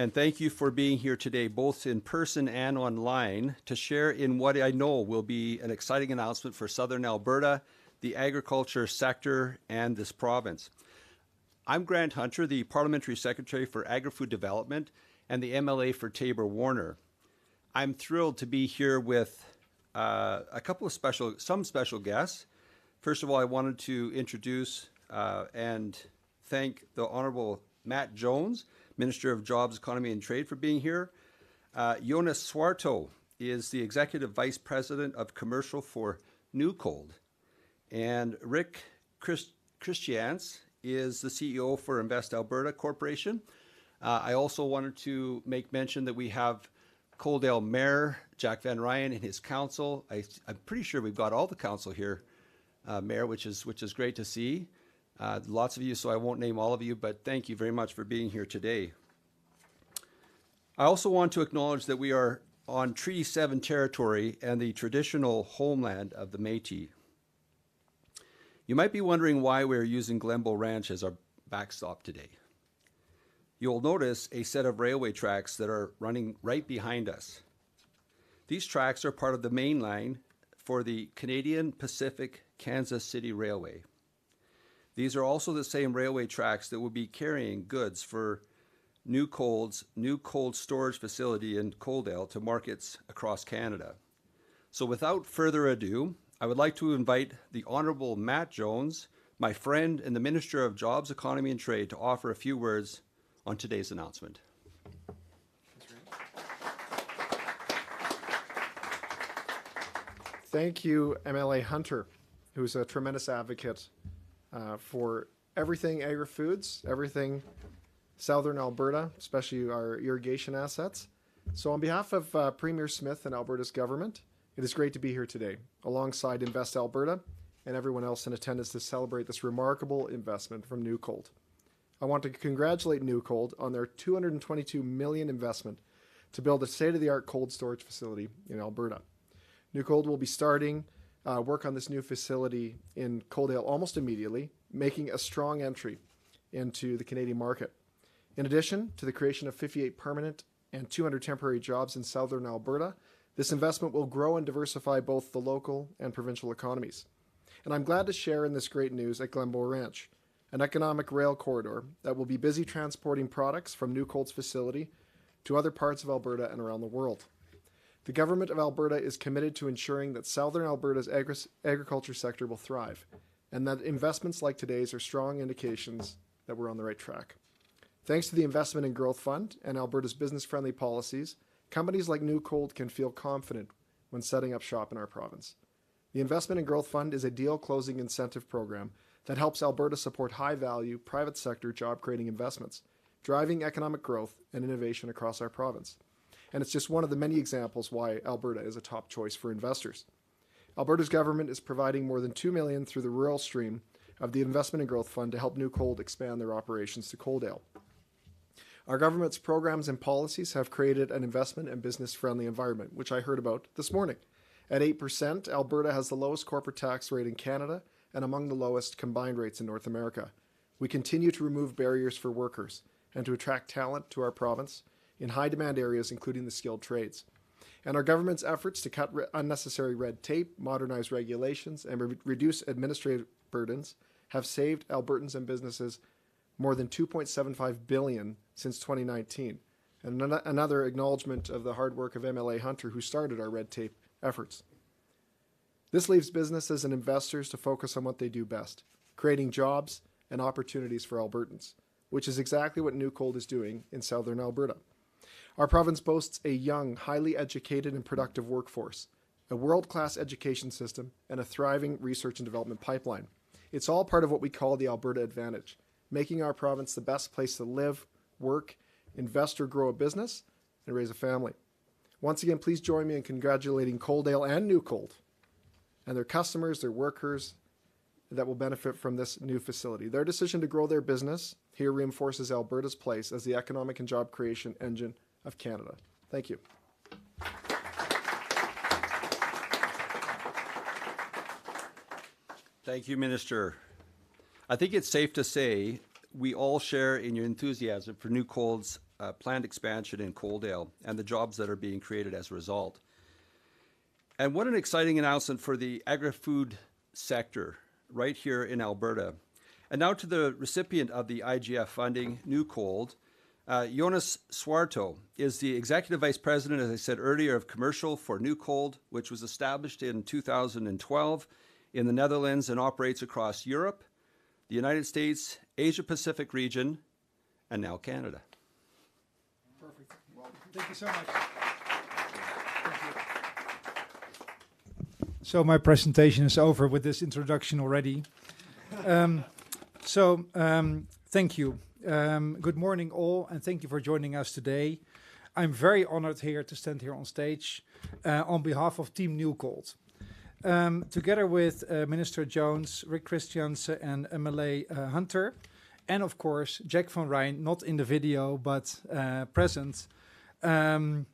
And thank you for being here today, both in person and online, to share in what I know will be an exciting announcement for Southern Alberta, the agriculture sector, and this province. I'm Grant Hunter, the Parliamentary Secretary for Agri-Food Development and the MLA for Taber-Warner. I'm thrilled to be here with some special guests. First of all, I wanted to introduce and thank the Honourable Matt Jones, Minister of Jobs, Economy and Trade, for being here. Jonas Swarto is the Executive Vice President of Commercial for Newcold. And Rick Christians is the CEO for Invest Alberta Corporation. I also wanted to make mention that we have Coaldale Mayor Jack Van Ryan and his council. I'm pretty sure we've got all the council here, Mayor, which is great to see. Lots of you, so I won't name all of you, but thank you very much for being here today. I also want to acknowledge that we are on Treaty 7 territory and the traditional homeland of the Métis. You might be wondering why we're using Glenbow Ranch as our backstop today. You'll notice a set of railway tracks that are running right behind us. These tracks are part of the main line for the Canadian Pacific Kansas City Railway. These are also the same railway tracks that will be carrying goods for Newcold's new cold storage facility in Coaldale to markets across Canada. So without further ado, I would like to invite the Honourable Matt Jones, my friend and the Minister of Jobs, Economy and Trade, to offer a few words on today's announcement. Thank you, MLA Hunter, who's a tremendous advocate for everything agri-foods, everything Southern Alberta, especially our irrigation assets. So on behalf of Premier Smith and Alberta's government, it is great to be here today, alongside Invest Alberta and everyone else in attendance to celebrate this remarkable investment from Newcold. I want to congratulate Newcold on their $222 million investment to build a state-of-the-art cold storage facility in Alberta. Newcold will be starting work on this new facility in Coaldale almost immediately, making a strong entry into the Canadian market. In addition to the creation of 58 permanent and 200 temporary jobs in Southern Alberta, this investment will grow and diversify both the local and provincial economies. And I'm glad to share in this great news at Glenbow Ranch, an economic rail corridor that will be busy transporting products from Newcold's facility to other parts of Alberta and around the world. The government of Alberta is committed to ensuring that Southern Alberta's agriculture sector will thrive, and that investments like today's are strong indications that we're on the right track. Thanks to the Investment and Growth Fund and Alberta's business-friendly policies, companies like Newcold can feel confident when setting up shop in our province. The Investment and Growth Fund is a deal-closing incentive program that helps Alberta support high-value, private sector job-creating investments, driving economic growth and innovation across our province. And it's just one of the many examples why Alberta is a top choice for investors. Alberta's government is providing more than $2 million through the rural stream of the Investment and Growth Fund to help Newcold expand their operations to Coaldale. Our government's programs and policies have created an investment and business-friendly environment, which I heard about this morning. At 8%, Alberta has the lowest corporate tax rate in Canada and among the lowest combined rates in North America. We continue to remove barriers for workers and to attract talent to our province in high-demand areas, including the skilled trades. And our government's efforts to cut unnecessary red tape, modernize regulations, and reduce administrative burdens have saved Albertans and businesses more than $2.75 billion since 2019. And another acknowledgement of the hard work of MLA Hunter, who started our red tape efforts. This leaves businesses and investors to focus on what they do best, creating jobs and opportunities for Albertans, which is exactly what Newcold is doing in Southern Alberta. Our province boasts a young, highly educated and productive workforce, a world-class education system, and a thriving research and development pipeline. It's all part of what we call the Alberta Advantage, making our province the best place to live, work, invest or grow a business, and raise a family. Once again, please join me in congratulating Coaldale and Newcold and their customers, their workers that will benefit from this new facility. Their decision to grow their business here reinforces Alberta's place as the economic and job creation engine of Canada. Thank you. Thank you, Minister. I think it's safe to say we all share in your enthusiasm for Newcold's planned expansion in Coaldale and the jobs that are being created as a result. And what an exciting announcement for the agri-food sector right here in Alberta. And now to the recipient of the IGF funding, New Cold. Jonas Swarto is the Executive Vice President, as I said earlier, of Commercial for New Cold, which was established in 2012 in the Netherlands and operates across Europe, the United States, Asia Pacific region, and now Canada. Perfect. Well, thank you so much. So my presentation is over with this introduction already. Thank you. Good morning all, and thank you for joining us today. I'm very honored here to stand here on stage on behalf of Team New Cold. Together with Minister Jones, Rick Christiansen and MLA Hunter, and of course Jack van Rijn, not in the video but present. I'm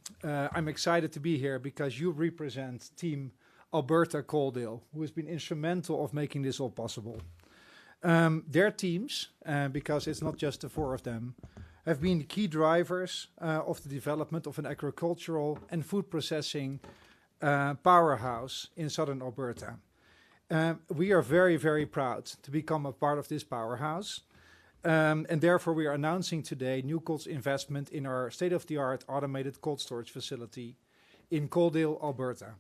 excited to be here because you represent Team Alberta Coaldale, who has been instrumental of making this all possible. Their teams, because it's not just the four of them, have been key drivers of the development of an agricultural and food processing powerhouse in southern Alberta. We are very, very proud to become a part of this powerhouse. And therefore we are announcing today New Cold's investment in our state-of-the-art automated cold storage facility in Coaldale, Alberta.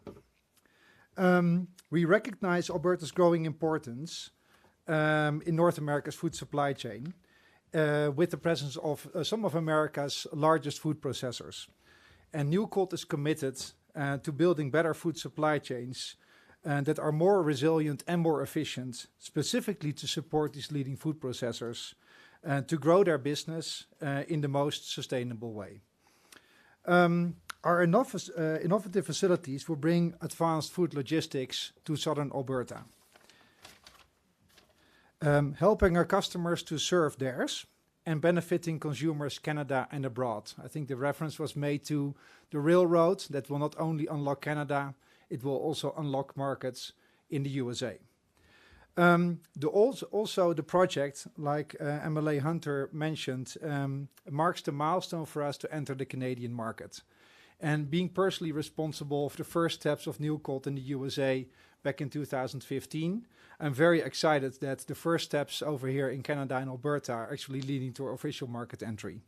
We recognize Alberta's growing importance in North America's food supply chain with the presence of some of America's largest food processors. And New Cold is committed to building better food supply chains that are more resilient and more efficient, specifically to support these leading food processors to grow their business in the most sustainable way. Our innovative facilities will bring advanced food logistics to southern Alberta, helping our customers to serve theirs and benefiting consumers Canada and abroad. I think the reference was made to the railroad that will not only unlock Canada, it will also unlock markets in the USA. Also the project, like MLA Hunter mentioned, marks the milestone for us to enter the Canadian market. And being personally responsible for the first steps of New Cold in the USA back in 2015, I'm very excited that the first steps over here in Canada and Alberta are actually leading to our official market entry.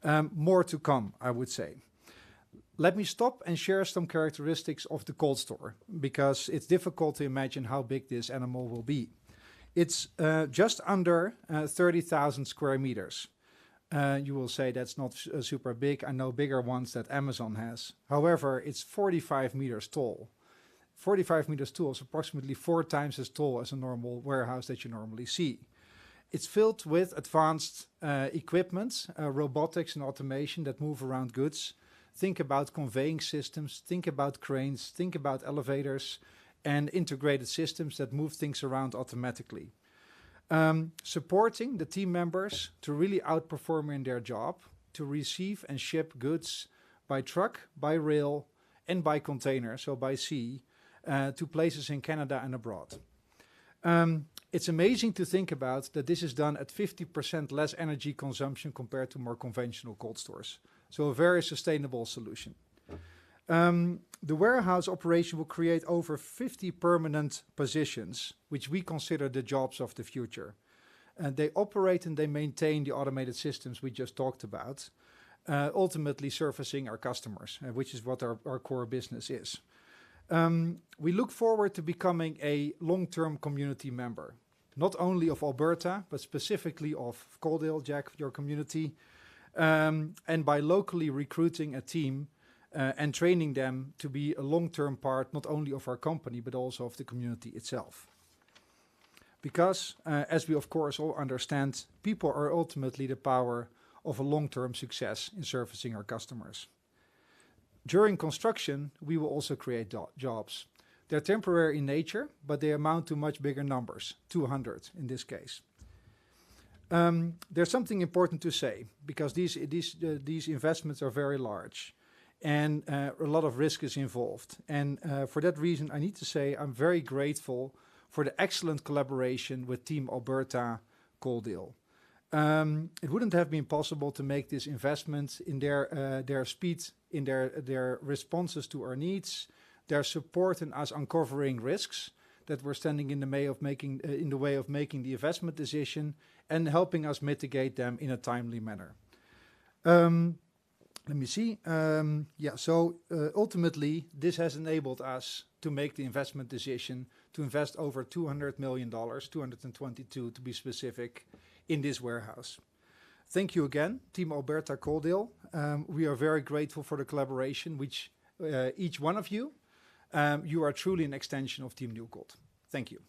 More to come, I would say. Let me stop and share some characteristics of the cold store, because it's difficult to imagine how big this animal will be. It's just under 30,000 square meters. You will say that's not super big. I know bigger ones that Amazon has. However, it's 45 meters tall. 45 meters tall is approximately 4 times as tall as a normal warehouse that you normally see. It's filled with advanced equipment, robotics and automation that move around goods. Think about conveying systems, think about cranes, think about elevators and integrated systems that move things around automatically. Supporting the team members to really outperform in their job, to receive and ship goods by truck, by rail, and by container, so by sea, to places in Canada and abroad. It's amazing to think about that this is done at 50% less energy consumption compared to more conventional cold stores. So a very sustainable solution. The warehouse operation will create over 50 permanent positions, which we consider the jobs of the future. They operate and they maintain the automated systems we just talked about, ultimately servicing our customers, which is what our core business is. We look forward to becoming a long-term community member, not only of Alberta, but specifically of Coaldale, Jack, your community, and by locally recruiting a team and training them to be a long-term part, not only of our company, but also of the community itself. Because, as we of course all understand, people are ultimately the power of a long-term success in servicing our customers. During construction, we will also create jobs. They're temporary in nature, but they amount to much bigger numbers, 200 in this case. There's something important to say, because these investments are very large and a lot of risk is involved. And for that reason, I need to say I'm very grateful for the excellent collaboration with Team Alberta Coaldale. It wouldn't have been possible to make this investment in their speed, in their responses to our needs, their support in us uncovering risks that were standing in the way of making the investment decision, and helping us mitigate them in a timely manner. Let me see. Ultimately, this has enabled us to make the investment decision to invest over $200 million, 222 to be specific, in this warehouse. Thank you again, Team Alberta Coaldale. We are very grateful for the collaboration, which each one of you, you are truly an extension of Team Newcold. Thank you.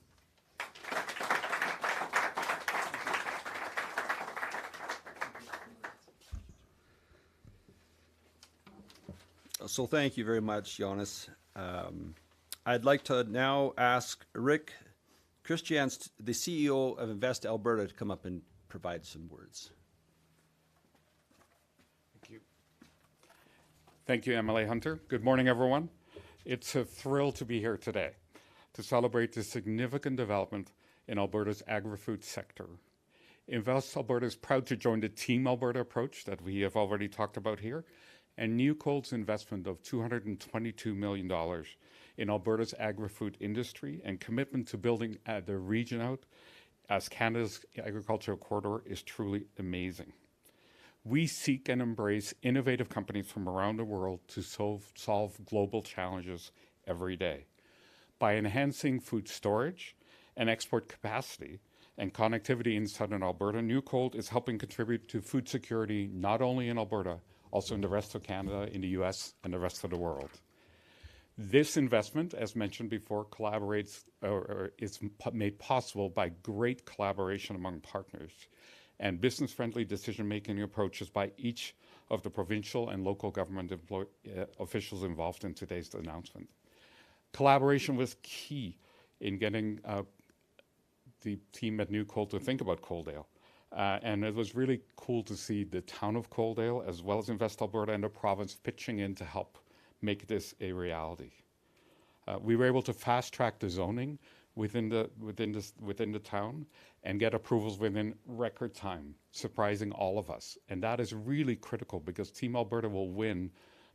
So thank you very much, Jonas. I'd like to now ask Rick Christians, the CEO of Invest Alberta, to come up and provide some words. Thank you. Thank you, MLA Hunter. Good morning, everyone. It's a thrill to be here today to celebrate the significant development in Alberta's agri-food sector. Invest Alberta is proud to join the Team Alberta approach that we have already talked about here, and Newcold's investment of $222 million in Alberta's agri-food industry and commitment to building the region out as Canada's agricultural corridor is truly amazing. We seek and embrace innovative companies from around the world to solve global challenges every day. By enhancing food storage and export capacity and connectivity in southern Alberta, Newcold is helping contribute to food security not only in Alberta, also in the rest of Canada, in the US, and the rest of the world. This investment, as mentioned before, collaborates or is made possible by great collaboration among partners and business-friendly decision-making approaches by each of the provincial and local government officials involved in today's announcement. Collaboration was key in getting the team at Newcold to think about Coaldale. And it was really cool to see the town of Coaldale, as well as Invest Alberta and the province, pitching in to help make this a reality. We were able to fast-track the zoning within the town and get approvals within record time, surprising all of us. And that is really critical because Team Alberta will win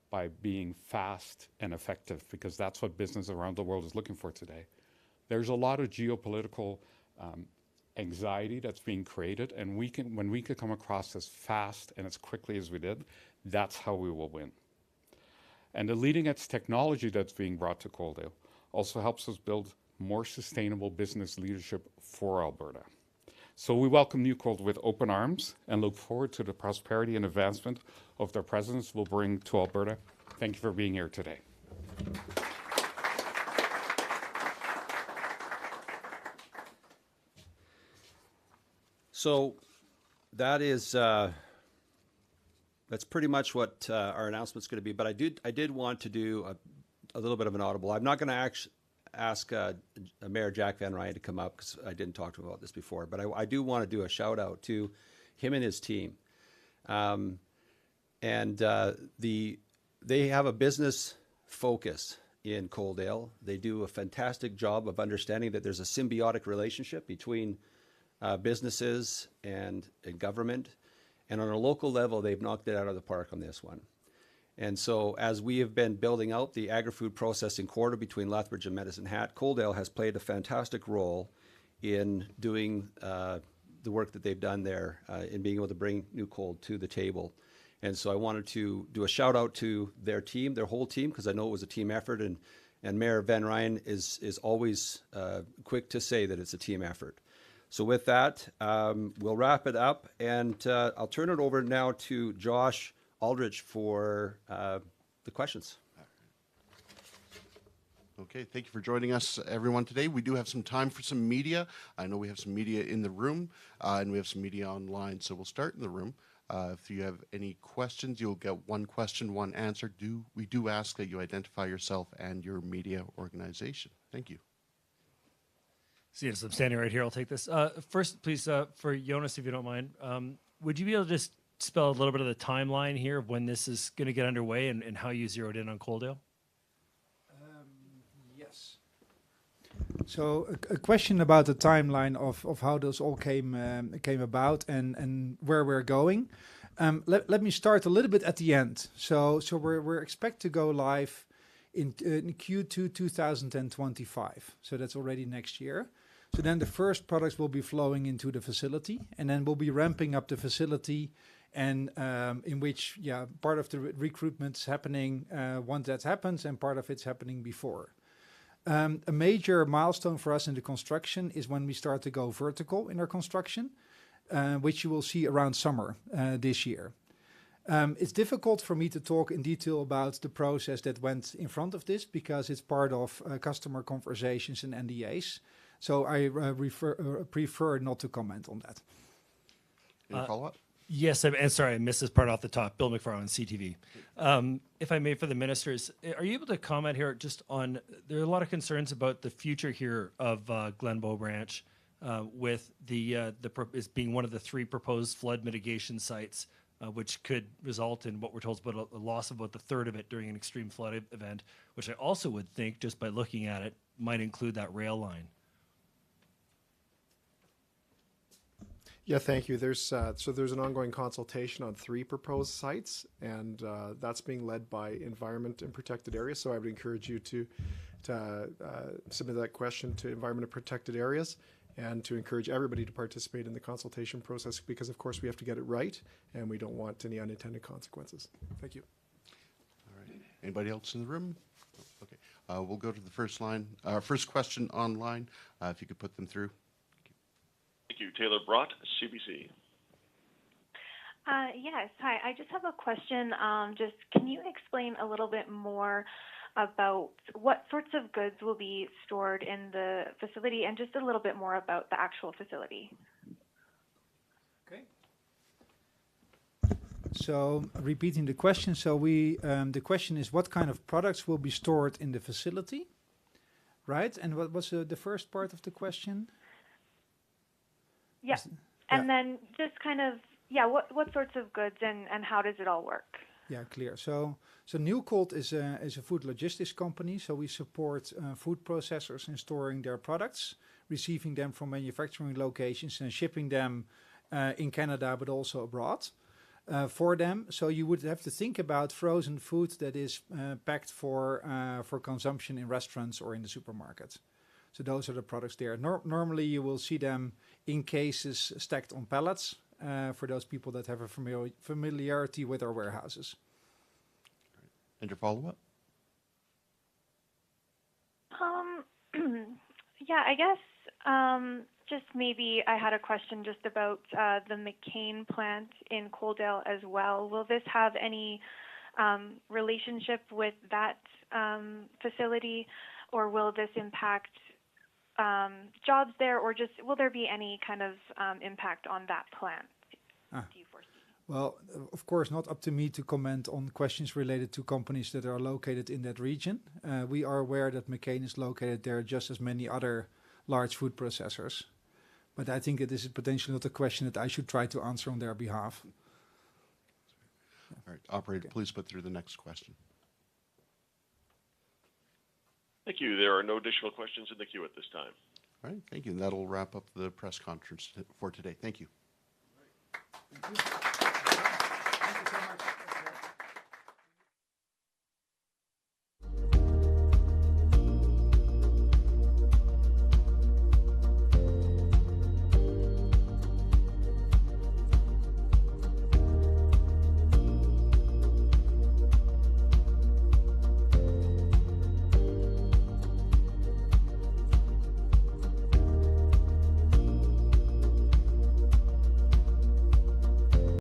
by being fast and effective, because that's what business around the world is looking for today. There's a lot of geopolitical anxiety that's being created, and when we can come across as fast and as quickly as we did, that's how we will win. And the leading edge technology that's being brought to Coaldale also helps us build more sustainable business leadership for Alberta. So we welcome Newcold with open arms and look forward to the prosperity and advancement of their presence will bring to Alberta. Thank you for being here today. So that is that's pretty much what our announcement's going to be. But I did want to do a little bit of an audible. I'm not going to ask Mayor Jack Van Ryan to come up because I didn't talk to him about this before. But I do want to do a shout out to him and his team. They have a business focus in Coaldale. They do a fantastic job of understanding that there's a symbiotic relationship between businesses and government. And on a local level, they've knocked it out of the park on this one. And so as we have been building out the agri-food processing corridor between Lethbridge and Medicine Hat, Coaldale has played a fantastic role in doing the work that they've done there in being able to bring Newcold to the table. And so I wanted to do a shout out to their team, their whole team, because I know it was a team effort. And Mayor Van Ryan is always quick to say that it's a team effort. So with that, we'll wrap it up, and I'll turn it over now to Josh Aldrich for the questions. Okay, thank you for joining us, everyone, today. We do have some time for some media. I know we have some media in the room, and we have some media online, so we'll start in the room. If you have any questions, you'll get one question, one answer. We do ask that you identify yourself and your media organization. Thank you. So yes, I'm standing right here. I'll take this. First, please, for Jonas, if you don't mind, would you be able to just spell a little bit of the timeline here of when this is going to get underway and how you zeroed in on Coaldale? Yes. So a question about the timeline of how those all came about and where we're going. Let me start a little bit at the end. So we're expect to go live in Q2 2025. So that's already next year. So then the first products will be flowing into the facility, and then we'll be ramping up the facility, and in which part of the recruitment's happening once that happens, and part of it's happening before. A major milestone for us in the construction is when we start to go vertical in our construction, which you will see around summer this year. It's difficult for me to talk in detail about the process that went in front of this because it's part of customer conversations and NDAs. So I prefer not to comment on that. Any follow-up? Yes, and sorry, I missed this part off the top. Bill McFarland, CTV. If I may, for the ministers, are you able to comment here just on, there are a lot of concerns about the future here of Glenbow Branch with as being one of the 3 proposed flood mitigation sites, which could result in what we're told is about a loss of about a third of it during an extreme flood event, which I also would think, just by looking at it, might include that rail line. Yeah, thank you. There's an ongoing consultation on 3 proposed sites, and that's being led by Environment and Protected Areas. So I would encourage you to submit that question to Environment and Protected Areas, and to encourage everybody to participate in the consultation process, because of course we have to get it right, and we don't want any unintended consequences. Thank you. All right. Anybody else in the room? Okay. We'll go to the first line. First question online, if you could put them through. Thank you. Taylor Brott, CBC. Yes. Hi. I just have a question. Just can you explain a little bit more about what sorts of goods will be stored in the facility, and just a little bit more about the actual facility? Okay. So repeating the question. So the question is, what kind of products will be stored in the facility, right? And what was the first part of the question? Yeah. And then just kind of, what sorts of goods and how does it all work? Yeah, clear. So Newcold is a food logistics company. So we support food processors in storing their products, receiving them from manufacturing locations and shipping them in Canada, but also abroad for them. So you would have to think about frozen food that is packed for consumption in restaurants or in the supermarket. So those are the products there. Normally you will see them in cases stacked on pallets for those people that have a familiarity with our warehouses. And your follow-up? Yeah, I guess just maybe I had a question just about the McCain plant in Coaldale as well. Will this have any relationship with that facility, or will this impact jobs there, or just will there be any kind of impact on that plant? Do you foresee? Well, of course, not up to me to comment on questions related to companies that are located in that region. We are aware that McCain is located there, just as many other large food processors. But I think it is potentially not a question that I should try to answer on their behalf. All right, operator, please put through the next question. Thank you. There are no additional questions in the queue at this time. All right, thank you. And that'll wrap up the press conference for today. Thank you.